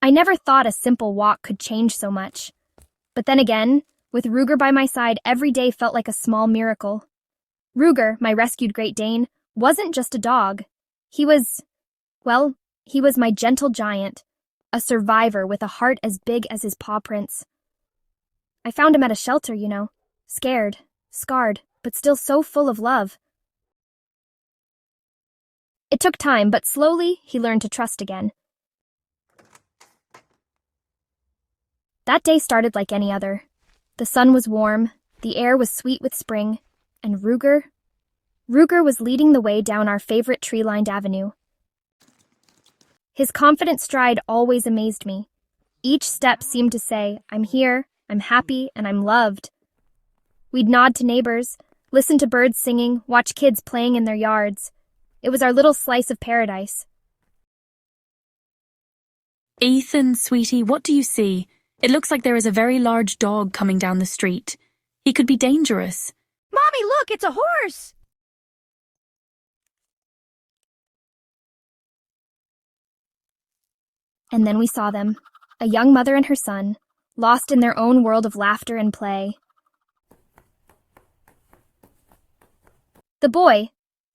I never thought a simple walk could change so much. But then again, with Ruger by my side, every day felt like a small miracle. Ruger, my rescued Great Dane, wasn't just a dog. He was my gentle giant, a survivor with a heart as big as his paw prints. I found him at a shelter, scared, scarred, but still so full of love. It took time, but slowly he learned to trust again. That day started like any other. The sun was warm, the air was sweet with spring, and Ruger was leading the way down our favorite tree-lined avenue. His confident stride always amazed me. Each step seemed to say, I'm here, I'm happy, and I'm loved. We'd nod to neighbors, listen to birds singing, watch kids playing in their yards. It was our little slice of paradise. Ethan, sweetie, what do you see? It looks like there is a very large dog coming down the street. He could be dangerous. Mommy, look, it's a horse! And then we saw them, a young mother and her son, lost in their own world of laughter and play. The boy,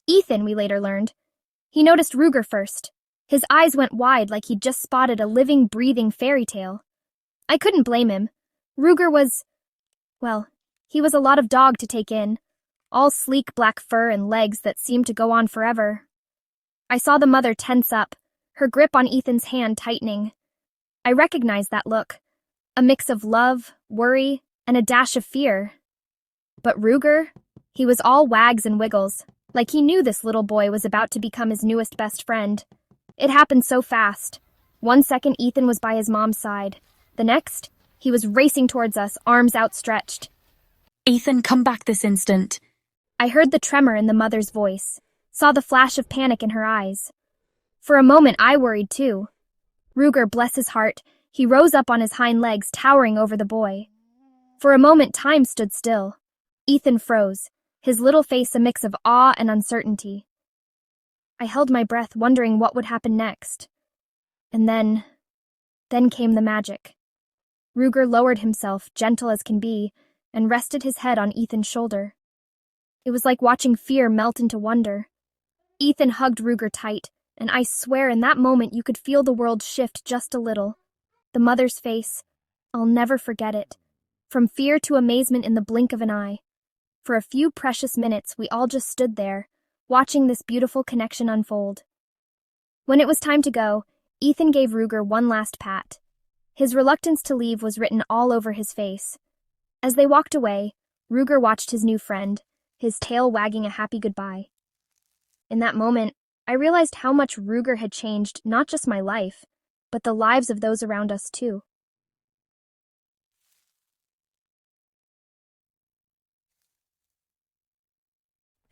Ethan, we later learned, he noticed Ruger first. His eyes went wide like he'd just spotted a living, breathing fairy tale. I couldn't blame him. Ruger was, he was a lot of dog to take in, all sleek black fur and legs that seemed to go on forever. I saw the mother tense up, her grip on Ethan's hand tightening. I recognized that look, a mix of love, worry, and a dash of fear. But Ruger, he was all wags and wiggles, like he knew this little boy was about to become his newest best friend. It happened so fast. 1 second, Ethan was by his mom's side. The next, he was racing towards us, arms outstretched. Ethan, come back this instant. I heard the tremor in the mother's voice, saw the flash of panic in her eyes. For a moment, I worried too. Ruger, bless his heart, he rose up on his hind legs, towering over the boy. For a moment, time stood still. Ethan froze, his little face a mix of awe and uncertainty. I held my breath, wondering what would happen next. And then came the magic. Ruger lowered himself, gentle as can be, and rested his head on Ethan's shoulder. It was like watching fear melt into wonder. Ethan hugged Ruger tight, and I swear in that moment you could feel the world shift just a little. The mother's face, I'll never forget it. From fear to amazement in the blink of an eye. For a few precious minutes, we all just stood there, watching this beautiful connection unfold. When it was time to go, Ethan gave Ruger one last pat. His reluctance to leave was written all over his face. As they walked away, Ruger watched his new friend, his tail wagging a happy goodbye. In that moment, I realized how much Ruger had changed not just my life, but the lives of those around us too.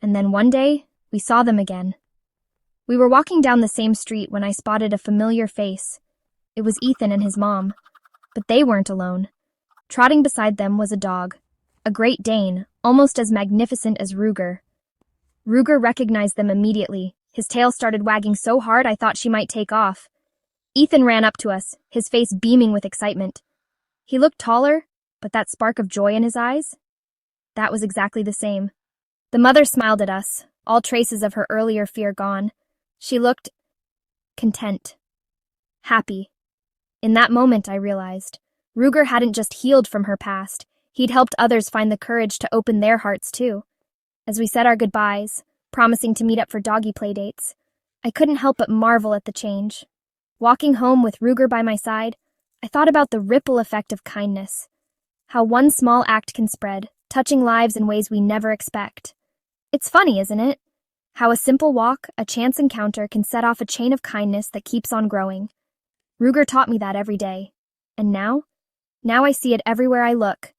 And then one day, we saw them again. We were walking down the same street when I spotted a familiar face. It was Ethan and his mom. But they weren't alone. Trotting beside them was a dog, a Great Dane, almost as magnificent as Ruger. Ruger recognized them immediately. His tail started wagging so hard I thought she might take off. Ethan ran up to us, his face beaming with excitement. He looked taller, but that spark of joy in his eyes? That was exactly the same. The mother smiled at us, all traces of her earlier fear gone. She looked content, happy. In that moment, I realized, Ruger hadn't just healed from her past, he'd helped others find the courage to open their hearts too. As we said our goodbyes, promising to meet up for doggy playdates, I couldn't help but marvel at the change. Walking home with Ruger by my side, I thought about the ripple effect of kindness, how one small act can spread, touching lives in ways we never expect. It's funny, isn't it? How a simple walk, a chance encounter can set off a chain of kindness that keeps on growing. Ruger taught me that every day. And now I see it everywhere I look.